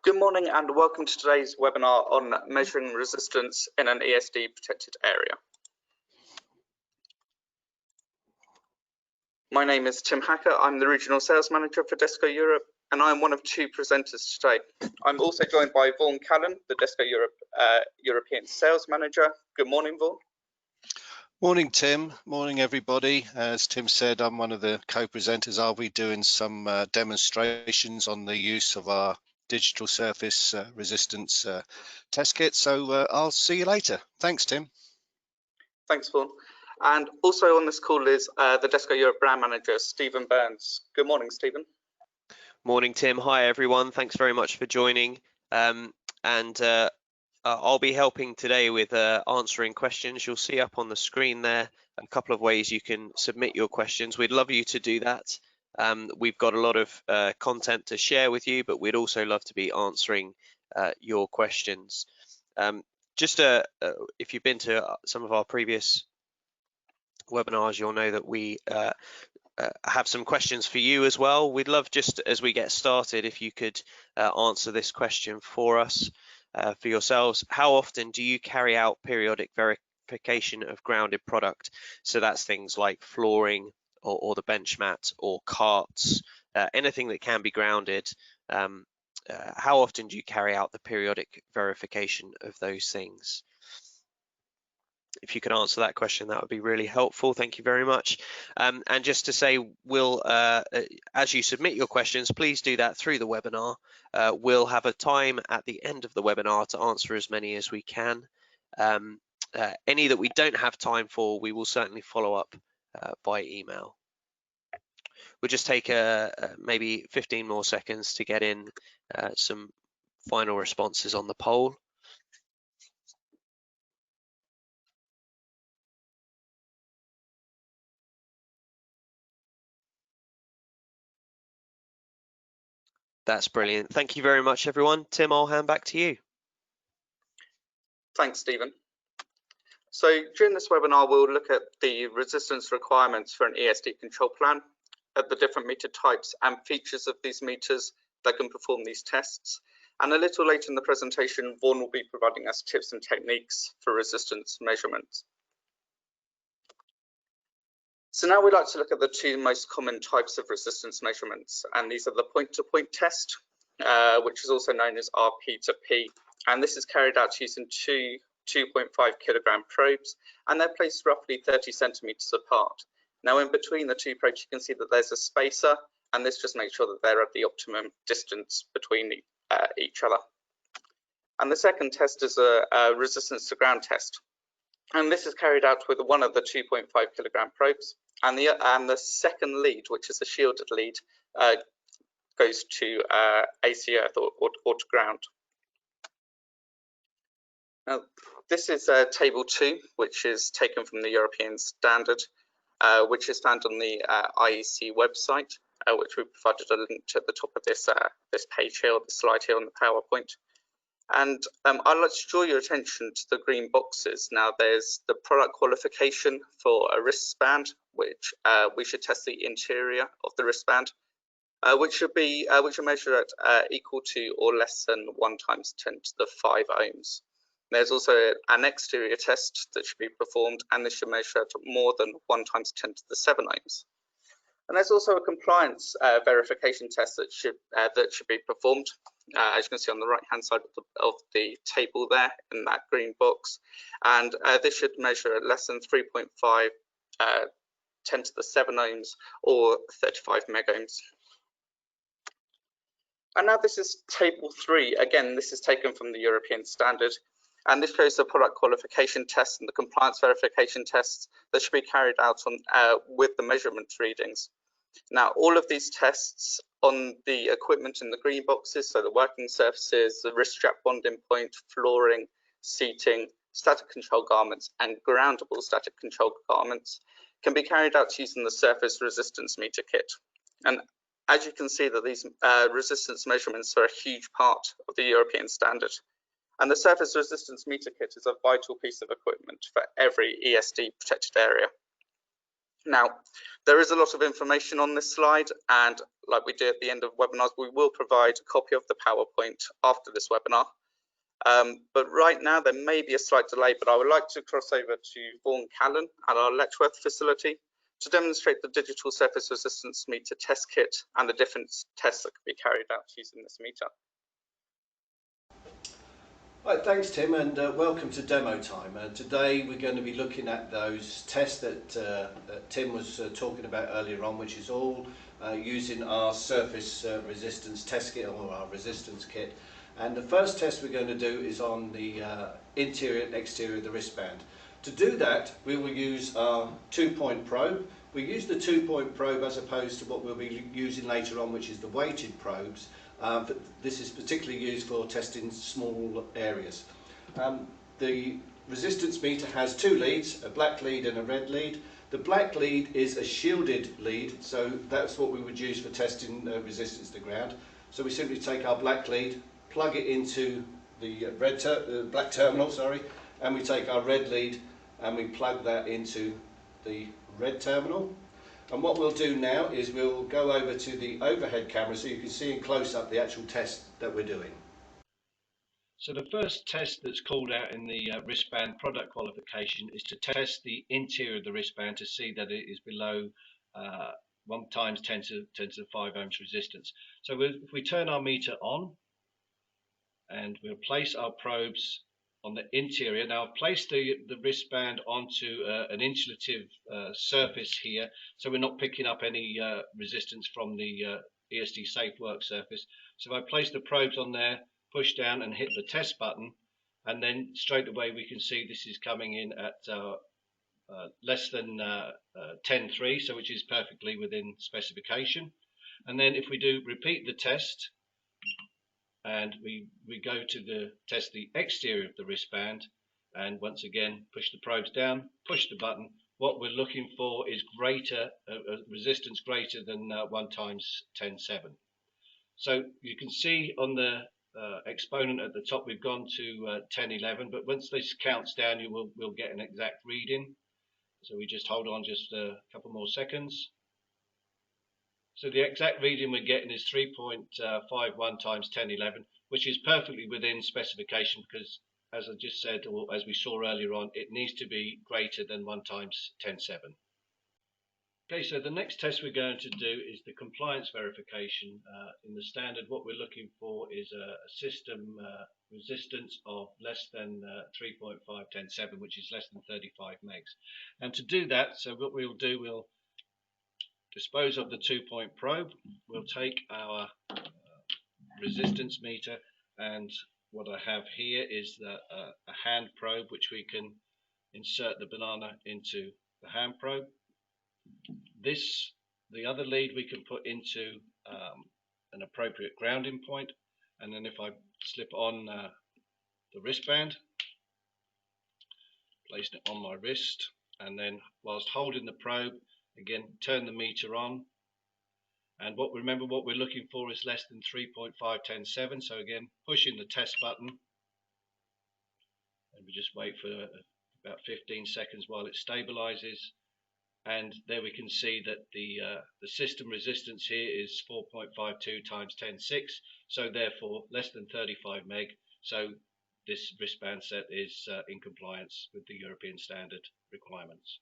Good morning and welcome to today's webinar on measuring resistance in an ESD protected area. My name is Tim Hacker. I'm the Regional Sales Manager for Desco Europe and I'm one of two presenters today. I'm also joined by Vaughan Callan, the Desco Europe European Sales Manager. Good morning, Vaughan. Morning, Tim. Morning, everybody. As Tim said, I'm one of the co-presenters. I'll be doing some demonstrations on the use of our digital surface resistance test kit. So I'll see you later. Thanks, Tim. Thanks, Vaughan. And also on this call is the Desco Europe Brand Manager, Stephen Burns. Good morning, Stephen. Morning, Tim. Hi, everyone. Thanks very much for joining. I'll be helping today with answering questions. You'll see up on the screen there a couple of ways you can submit your questions. We'd love you to do that. We've got a lot of content to share with you, but we'd also love to be answering your questions. If you've been to some of our previous webinars, you'll know that we have some questions for you as well. We'd love, just as we get started, if you could answer this question for us. For yourselves, how often do you carry out periodic verification of grounded product? So that's things like flooring or the bench mat or carts, anything that can be grounded. How often do you carry out the periodic verification of those things? If you could answer that question, that would be really helpful. Thank you very much. And just to say, we'll, as you submit your questions, please do that through the webinar. We'll have a time at the end of the webinar to answer as many as we can. Any that we don't have time for, we will certainly follow up by email. We'll just take maybe 15 more seconds to get in some final responses on the poll. That's brilliant. Thank you very much, everyone. Tim, I'll hand back to you. Thanks, Stephen. So during this webinar, we'll look at the resistance requirements for an ESD control plan, at the different meter types and features of these meters that can perform these tests. And a little later in the presentation, Vaughan will be providing us tips and techniques for resistance measurements. So now we'd like to look at the two most common types of resistance measurements, and these are the point-to-point test, which is also known as RP2P, and this is carried out using two 2.5 kilogram probes, and they're placed roughly 30 centimeters apart. Now in between the two probes you can see that there's a spacer, and this just makes sure that they're at the optimum distance between each other. And the second test is a resistance to ground test. And this is carried out with one of the 2.5 kilogram probes, and the second lead, which is a shielded lead, goes to AC earth or to ground. Now, this is table 2, which is taken from the European standard, which is found on the IEC website, which we provided a link to at the top of this page here, or the slide here on the PowerPoint. And I'd like to draw your attention to the green boxes. Now there's the product qualification for a wristband, which we should test the interior of the wristband, which will measure at equal to or less than 1 × 10⁵ ohms. There's also an exterior test that should be performed, and this should measure at more than 1 × 10⁷ ohms. And there's also a compliance verification test that should be performed, as you can see on the right-hand side of the table there in that green box. And this should measure at less than 3.5 × 10⁷ ohms or 35 megohms. And now this is table 3. Again, this is taken from the European standard. And this shows the product qualification tests and the compliance verification tests that should be carried out on, with the measurement readings. Now, all of these tests on the equipment in the green boxes, so the working surfaces, the wrist strap bonding point, flooring, seating, static control garments, and groundable static control garments, can be carried out using the surface resistance meter kit. And as you can see, that these resistance measurements are a huge part of the European standard. And the surface resistance meter kit is a vital piece of equipment for every ESD protected area. Now, there is a lot of information on this slide, and like we do at the end of webinars, we will provide a copy of the PowerPoint after this webinar. But right now there may be a slight delay, but I would like to cross over to Vaughan Callan at our Letchworth facility to demonstrate the digital surface resistance meter test kit and the different tests that can be carried out using this meter. Right, thanks Tim, and welcome to demo time. Today we're going to be looking at those tests that Tim was talking about earlier on, which is all using our surface resistance test kit, or our resistance kit. And the first test we're going to do is on the interior and exterior of the wristband. To do that, we will use our 2-point probe. We use the 2-point probe as opposed to what we'll be using later on, which is the weighted probes. But this is particularly used for testing small areas. The resistance meter has 2 leads, a black lead and a red lead. The black lead is a shielded lead, so that's what we would use for testing resistance to ground. So we simply take our black lead, plug it into the black terminal, and we take our red lead and we plug that into the red terminal. And what we'll do now is we'll go over to the overhead camera so you can see in close up the actual test that we're doing. So the first test that's called out in the wristband product qualification is to test the interior of the wristband to see that it is below 1 × 10 to the 5 ohms resistance. So if we turn our meter on and we'll place our probes on the interior. Now I've placed the wristband onto an insulative surface here, so we're not picking up any resistance from the ESD safe work surface. So if I place the probes on there, push down and hit the test button, and then straight away we can see this is coming in at less than 10.3, so which is perfectly within specification. And then if we do repeat the test, and we go to test the exterior of the wristband, and once again push the probes down, push the button. What we're looking for is greater resistance greater than 1 × 10.7. So you can see on the exponent at the top we've gone to 10.11, but once this counts down we'll get an exact reading. So we just hold on just a couple more seconds. So the exact reading we're getting is 3.51 times 1011, which is perfectly within specification because, as I just said, or as we saw earlier on, it needs to be greater than 1 times 10.7. Okay, so the next test we're going to do is the compliance verification. In the standard, what we're looking for is a system resistance of less than 3.510.7, which is less than 35 megs. And to do that, so what we'll do, we'll dispose of the 2-point probe. We'll take our resistance meter, and what I have here is a hand probe, which we can insert the banana into the hand probe. The other lead we can put into an appropriate grounding point, and then if I slip on the wristband, place it on my wrist, and then whilst holding the probe, again turn the meter on, and remember what we're looking for is less than 3.510.7. So again, pushing the test button, and we just wait for about 15 seconds while it stabilizes, and there we can see that the system resistance here is 4.52 times 10.6, so therefore less than 35 meg. So this wristband set is in compliance with the European standard requirements.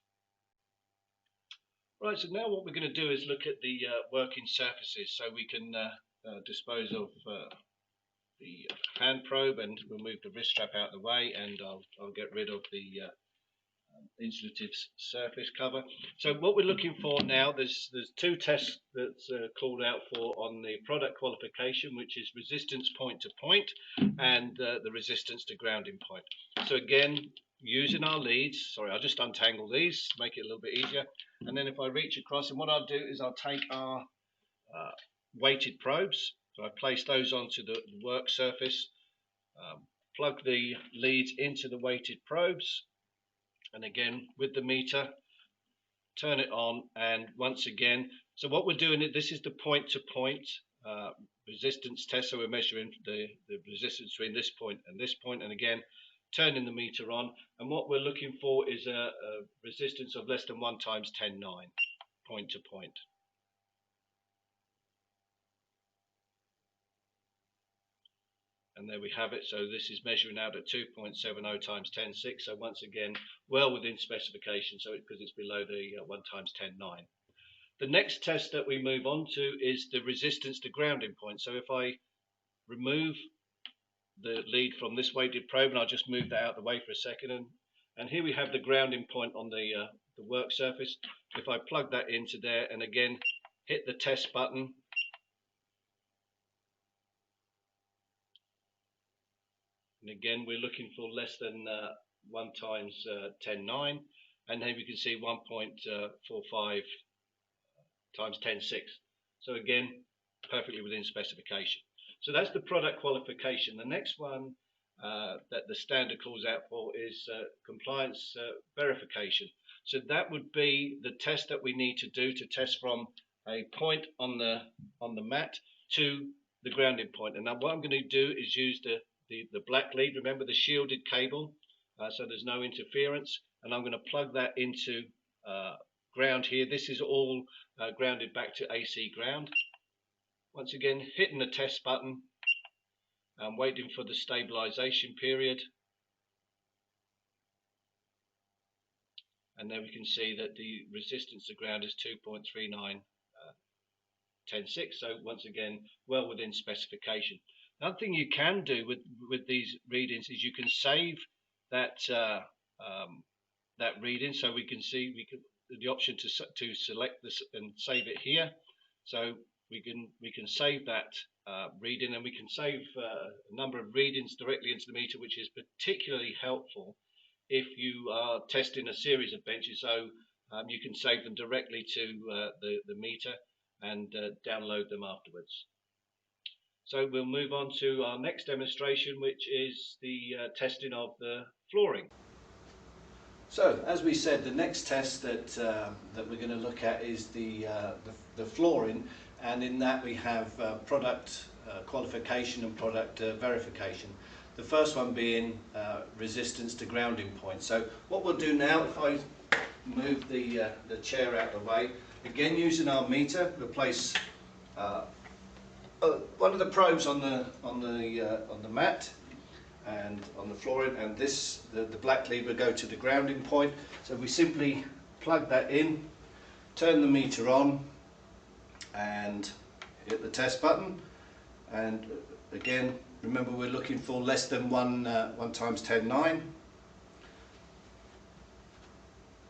Right, so now what we're going to do is look at the working surfaces, so we can dispose of the hand probe, and we'll move the wrist strap out of the way, and I'll get rid of the insulative surface cover. So what we're looking for now, there's 2 tests that's called out for on the product qualification, which is resistance point to point and the resistance to grounding point. So again, using our leads, sorry, I'll just untangle these, make it a little bit easier, and then if I reach across, and what I'll do is I'll take our weighted probes, so I place those onto the work surface, plug the leads into the weighted probes, and again with the meter turn it on, and once again, so what we're doing, this is the point to point resistance test, so we're measuring the resistance between this point, and again turning the meter on, and what we're looking for is a resistance of less than 1 times 10.9 point to point. And there we have it. So this is measuring out at 2.70 times 10.6. So once again, well within specification, so because it's below the 1 times 10.9. The next test that we move on to is the resistance to grounding point. So if I remove the lead from this weighted probe, and I'll just move that out of the way for a second, and here we have the grounding point on the work surface. If I plug that into there and again hit the test button, and again we're looking for less than 1 times 10.9, and here we can see 1.45 times 10.6. So again, perfectly within specification. So that's the product qualification. The next one that the standard calls out for is compliance verification. So that would be the test that we need to do to test from a point on the mat to the grounding point. And now what I'm going to do is use the black lead. Remember the shielded cable, so there's no interference. And I'm going to plug that into ground here. This is all grounded back to AC ground. Once again, hitting the test button and waiting for the stabilization period. And then we can see that the resistance to ground is 2.39 10.6. So once again, well within specification. Another thing you can do with these readings is you can save that that reading. So we can see the option to select this and save it here. So we can save that reading, and we can save a number of readings directly into the meter, which is particularly helpful if you are testing a series of benches. So you can save them directly to the meter and download them afterwards. So we'll move on to our next demonstration, which is the testing of the flooring. So, as we said, the next test that we're going to look at is the flooring, and in that we have product qualification and product verification. The first one being resistance to grounding point. So what we'll do now, if I move the chair out of the way, again using our meter, we'll place one of the probes on the mat and on the flooring, and the black lead will go to the grounding point. So we simply plug that in, turn the meter on, and hit the test button. And again, remember we're looking for less than 1 times 10.9,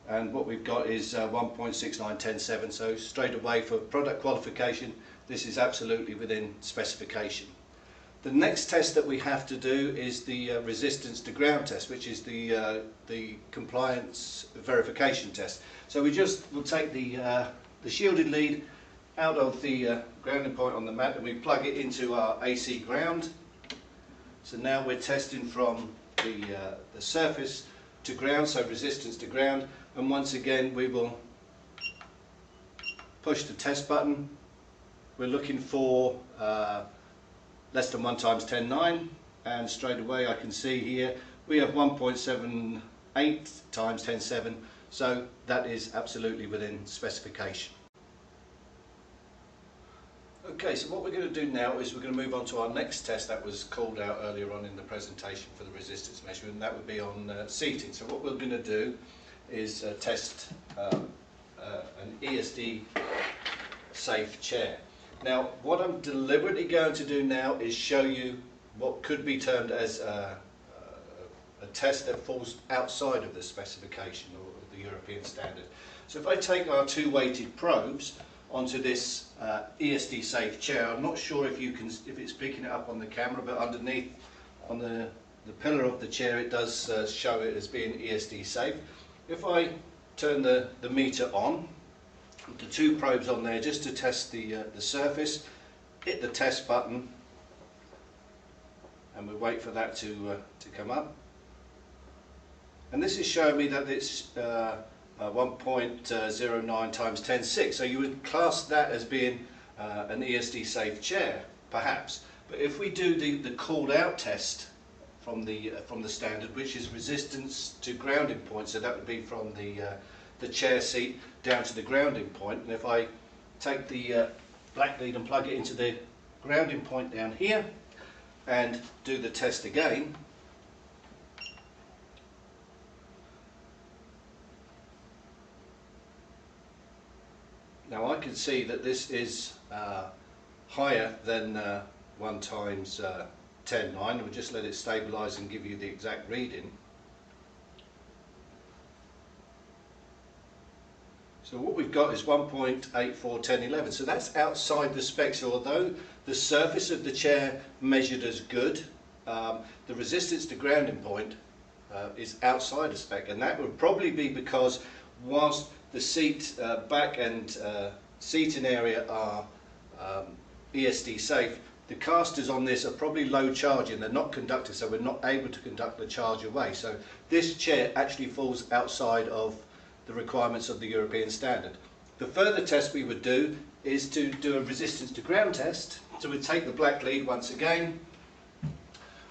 and what we've got is 1.69 10.7. So straight away, for product qualification, this is absolutely within specification. The next test that we have to do is the resistance to ground test, which is the compliance verification test. So we'll take the shielded lead out of the grounding point on the mat, and we plug it into our AC ground. So now we're testing from the surface to ground, so resistance to ground, and once again we will push the test button. We're looking for less than 1 times 10.9, and straight away I can see here we have 1.78 times 10.7, so that is absolutely within specification. Okay, so what we're going to do now is we're going to move on to our next test that was called out earlier on in the presentation for the resistance measurement, and that would be on seating. So what we're going to do is test an ESD safe chair. Now, what I'm deliberately going to do now is show you what could be termed as a test that falls outside of the specification or the European standard. So if I take our 2 weighted probes onto this ESD safe chair, I'm not sure if it's picking it up on the camera, but underneath on the pillar of the chair it does show it as being ESD safe. If I turn the meter on, the 2 probes on there just to test the surface, hit the test button, and we wait for that to come up, and this is showing me that it's 1.09 times 10.6. So you would class that as being an ESD safe chair, perhaps. But if we do the called out test from the standard, which is resistance to grounding point. So that would be from the chair seat down to the grounding point. And if I take the black lead and plug it into the grounding point down here and do the test again, now I can see that this is higher than 1 times 10.9. We'll just let it stabilise and give you the exact reading. So what we've got is 1.841011. So that's outside the spec. So although the surface of the chair measured as good, the resistance to grounding point is outside the spec, and that would probably be because whilst the seat back and seating area are ESD safe, the casters on this are probably low charging. They're not conductive, so we're not able to conduct the charge away. So this chair actually falls outside of the requirements of the European standard. The further test we would do is to do a resistance to ground test. So we'd take the black lead once again,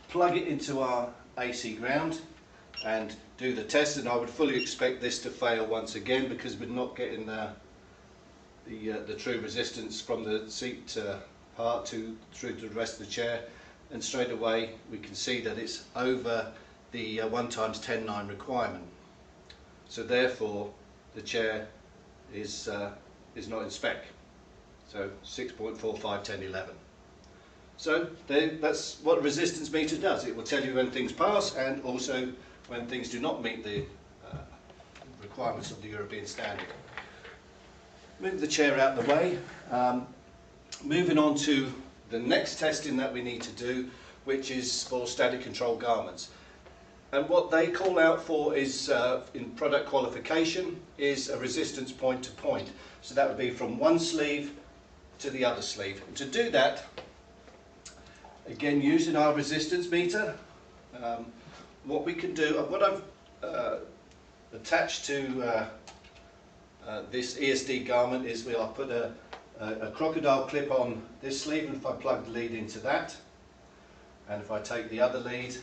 plug it into our AC ground and do the test, and I would fully expect this to fail once again because we're not getting the true resistance from the seat part through to the rest of the chair, and straight away we can see that it's over the 1 times 10.9 requirement. So therefore the chair is not in spec. So 6.451011. So that's what a resistance meter does. It will tell you when things pass and also when things do not meet the requirements of the European standard. Move the chair out of the way. Moving on to the next testing that we need to do, which is for static control garments. And what they call out for is, in product qualification, is a resistance point to point. So that would be from one sleeve to the other sleeve. And to do that, again using our resistance meter, what we can do, what I've attached to this ESD garment is I'll put a crocodile clip on this sleeve, and if I plug the lead into that, and if I take the other lead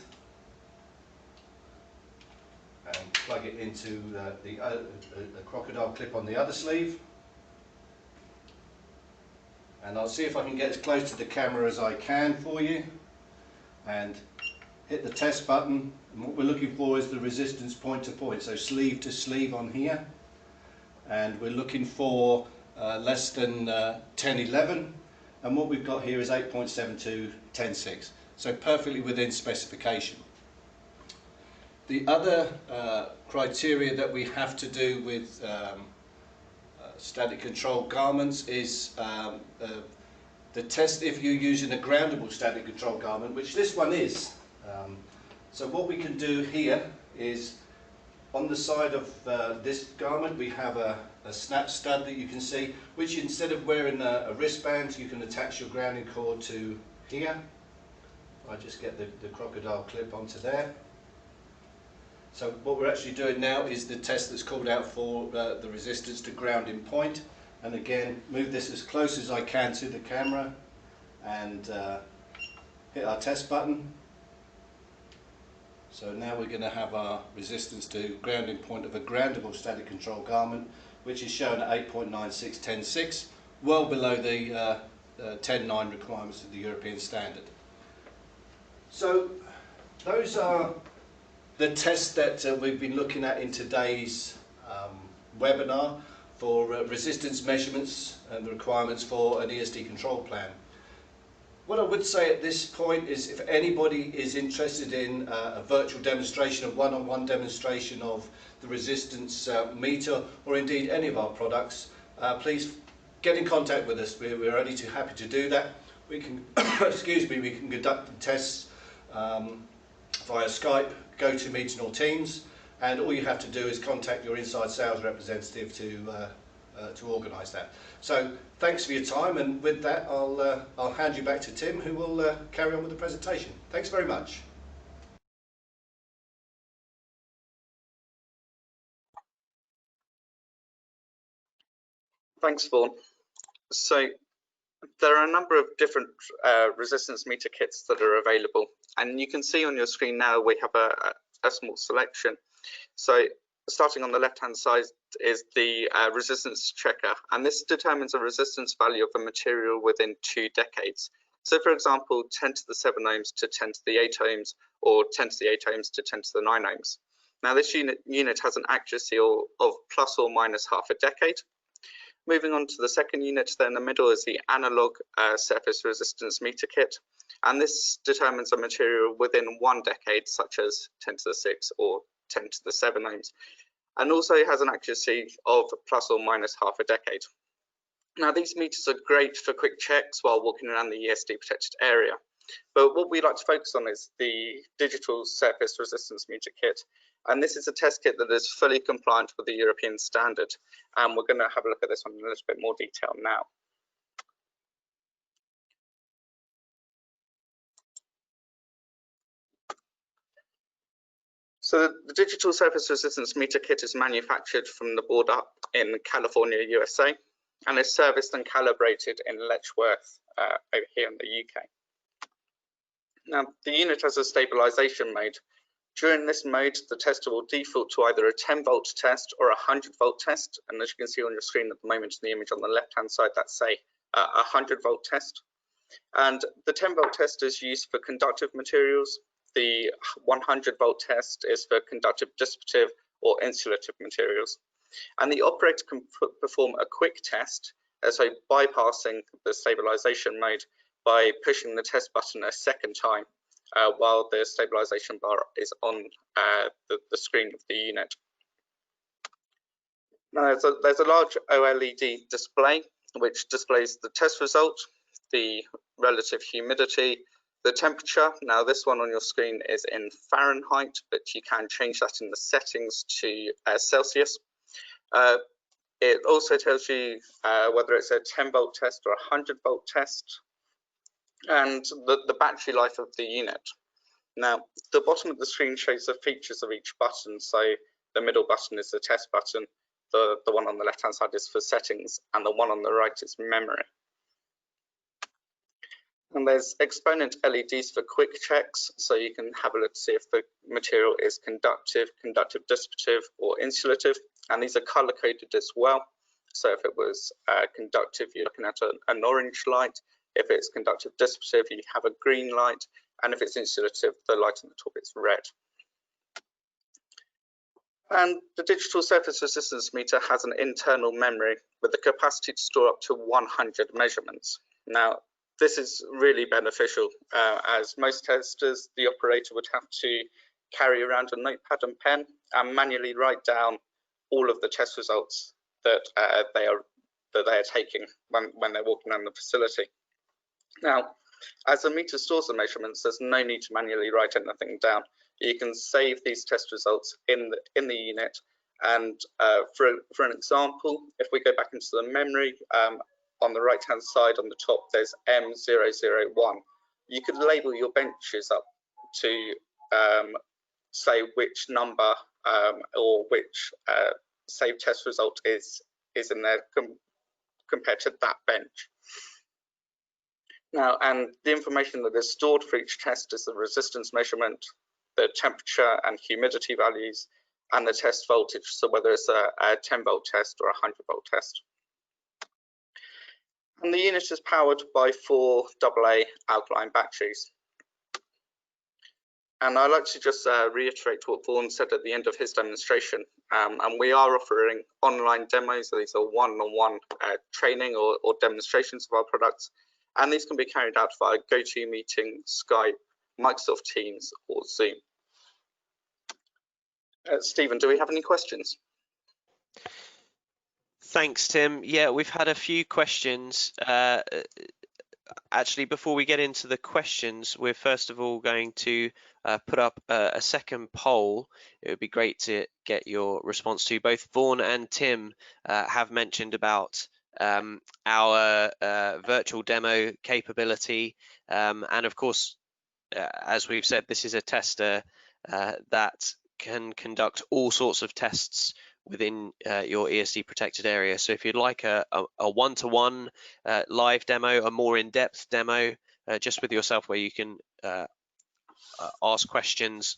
and plug it into the crocodile clip on the other sleeve, and I'll see if I can get as close to the camera as I can for you, and hit the test button, and what we're looking for is the resistance point to point, so sleeve to sleeve on here, and we're looking for less than 1011, and what we've got here is 8.7210.6, so perfectly within specification. The other criteria that we have to do with static control garments is the test if you're using a groundable static control garment, which this one is. So what we can do here is on the side of this garment we have a snap stud that you can see, which instead of wearing a wristband you can attach your grounding cord to here. I just get the crocodile clip onto there. So what we're actually doing now is the test that's called out for the resistance to grounding point, and again move this as close as I can to the camera and hit our test button. So now we're going to have our resistance to grounding point of a groundable static control garment, which is shown at 8.9610.6, well below the 10.9 requirements of the European standard. So those are the tests that we've been looking at in today's webinar for resistance measurements and the requirements for an ESD control plan. What I would say at this point is if anybody is interested in a virtual demonstration, a one-on-one demonstration of the resistance meter, or indeed any of our products, please get in contact with us. We're only too happy to do that. We can, excuse me, we can conduct the tests via Skype, GoToMeeting or Teams, and all you have to do is contact your inside sales representative to organise that. So thanks for your time, and with that I'll hand you back to Tim, who will carry on with the presentation. Thanks very much. Thanks, Vaughan. So There are a number of different resistance meter kits that are available, and you can see on your screen now we have a small selection. So starting on the left-hand side is the resistance checker, and this determines a resistance value of a material within 2 decades. So for example, 10 to the 7 ohms to 10 to the 8 ohms, or 10 to the 8 ohms to 10 to the 9 ohms. Now this unit has an accuracy of plus or minus half a decade. Moving on to the second unit there in the middle is the analog surface resistance meter kit, and this determines a material within 1 decade, such as 10 to the 6 or 10 to the 7 ohms, and also has an accuracy of plus or minus half a decade. Now these meters are great for quick checks while walking around the ESD protected area, but what we like to focus on is the digital surface resistance meter kit. And this is a test kit that is fully compliant with the European standard. And we're going to have a look at this one in a little bit more detail now. So the digital surface resistance meter kit is manufactured from the board up in California, USA, and is serviced and calibrated in Letchworth over here in the UK. Now, the unit has a stabilization mode. During this mode, the tester will default to either a 10-volt test or a 100-volt test. And as you can see on your screen at the moment in the image on the left-hand side, that's a 100-volt test. And the 10-volt test is used for conductive materials. The 100-volt test is for conductive, dissipative, or insulative materials. And the operator can perform a quick test, so bypassing the stabilization mode by pushing the test button a second time, while the stabilization bar is on the screen of the unit. Now there's a large OLED display which displays the test result, the relative humidity, the temperature. Now this one on your screen is in Fahrenheit, but you can change that in the settings to Celsius. It also tells you whether it's a 10-volt test or a 100-volt test, and the battery life of the unit. Now, the bottom of the screen shows the features of each button. So the middle button is the test button, the one on the left-hand side is for settings, and the one on the right is memory. And there's exponent LEDs for quick checks, so you can have a look to see if the material is conductive, conductive dissipative, or insulative. And these are color-coded as well. So if it was conductive, you're looking at an orange light. If it's conductive dissipative, you have a green light. And if it's insulative, the light on the top is red. And the digital surface resistance meter has an internal memory with the capacity to store up to 100 measurements. Now, this is really beneficial, as most testers, the operator would have to carry around a notepad and pen and manually write down all of the test results that they are taking when they're walking around the facility. Now, as the meter stores the measurements, there's no need to manually write anything down. You can save these test results in the unit. And for an example, if we go back into the memory, on the right-hand side on the top, there's M001. You could label your benches up to say which number or which saved test result is in there compared to that bench. Now, and the information that is stored for each test is the resistance measurement, the temperature and humidity values, and the test voltage, so whether it's a 10-volt test or a 100-volt test. And the unit is powered by 4 AA alkaline batteries. And I'd like to just reiterate what Vaughan said at the end of his demonstration. And we are offering online demos. So these are one-on-one training or demonstrations of our products. And these can be carried out via GoToMeeting, Skype, Microsoft Teams, or Zoom. Stephen, do we have any questions? Thanks, Tim. Yeah, we've had a few questions. Actually, before we get into the questions, we're first of all going to put up a second poll. It would be great to get your response to. Both Vaughan and Tim have mentioned about our virtual demo capability. And of course, as we've said, this is a tester that can conduct all sorts of tests within your ESD protected area. So if you'd like a one-to-one live demo, a more in-depth demo, just with yourself, where you can ask questions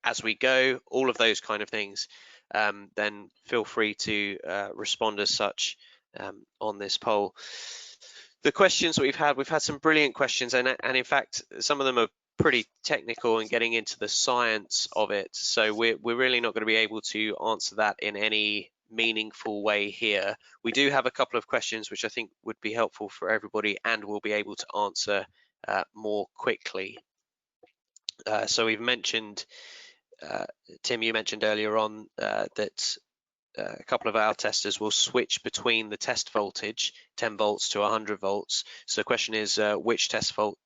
as we go, all of those kind of things, then feel free to respond as such on this poll. The questions that we've had some brilliant questions, and in fact, some of them are pretty technical and getting into the science of it. So we're really not going to be able to answer that in any meaningful way here. We do have a couple of questions which I think would be helpful for everybody and we'll be able to answer more quickly. So we've mentioned, Tim, you mentioned earlier on that a couple of our testers will switch between the test voltage, 10 volts to 100 volts. So the question is, which test voltage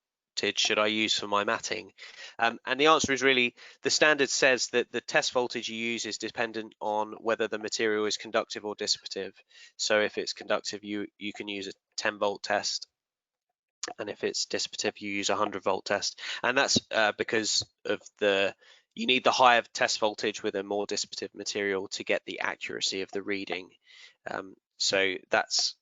should I use for my matting? And the answer is really, the standard says that the test voltage you use is dependent on whether the material is conductive or dissipative. So if it's conductive, you can use a 10 volt test. And if it's dissipative, you use a 100 volt test. And that's because of you need the higher test voltage with a more dissipative material to get the accuracy of the reading. So that's,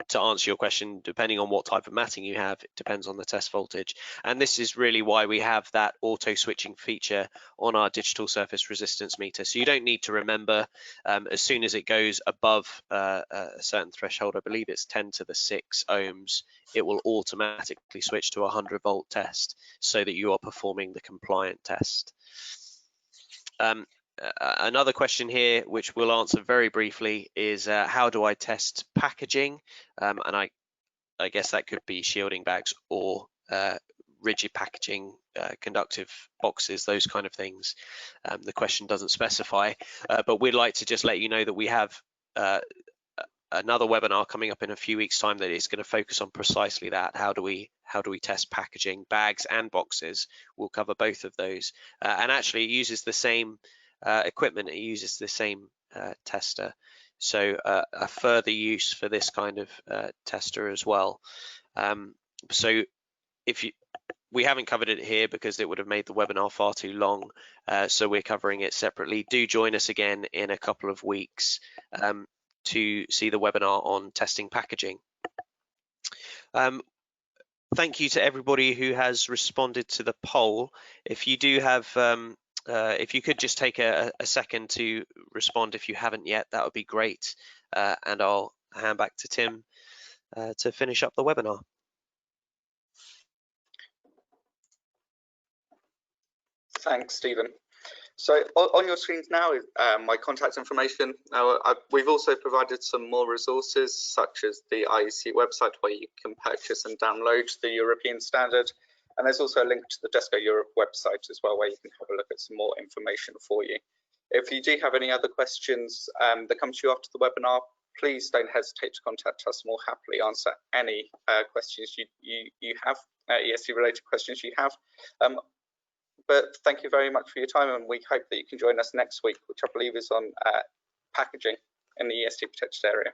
to answer your question, depending on what type of matting you have, it depends on the test voltage. And this is really why we have that auto switching feature on our digital surface resistance meter. So you don't need to remember, as soon as it goes above a certain threshold, I believe it's 10 to the 6 ohms, it will automatically switch to a 100 volt test so that you are performing the compliant test. Another question here, which we'll answer very briefly, is how do I test packaging? And I guess that could be shielding bags or rigid packaging, conductive boxes, those kind of things. The question doesn't specify, but we'd like to just let you know that we have another webinar coming up in a few weeks' time that is going to focus on precisely that. How do we test packaging, bags and boxes? We'll cover both of those, and actually it uses the same equipment, it uses the same tester, so a further use for this kind of tester as well. So we haven't covered it here because it would have made the webinar far too long, so we're covering it separately. Do join us again in a couple of weeks to see the webinar on testing packaging. Thank you to everybody who has responded to the poll. If you do have if you could just take a second to respond if you haven't yet, that would be great. And I'll hand back to Tim to finish up the webinar. Thanks, Stephen. So on your screens now is my contact information. We've also provided some more resources, such as the IEC website, where you can purchase and download the European standard. And there's also a link to the Desco Europe website as well, where you can have a look at some more information for you. If you do have any other questions that come to you after the webinar, please don't hesitate to contact us, and we'll happily answer any questions you have, ESD related questions you have. But thank you very much for your time, and we hope that you can join us next week, which I believe is on packaging in the ESD protected area.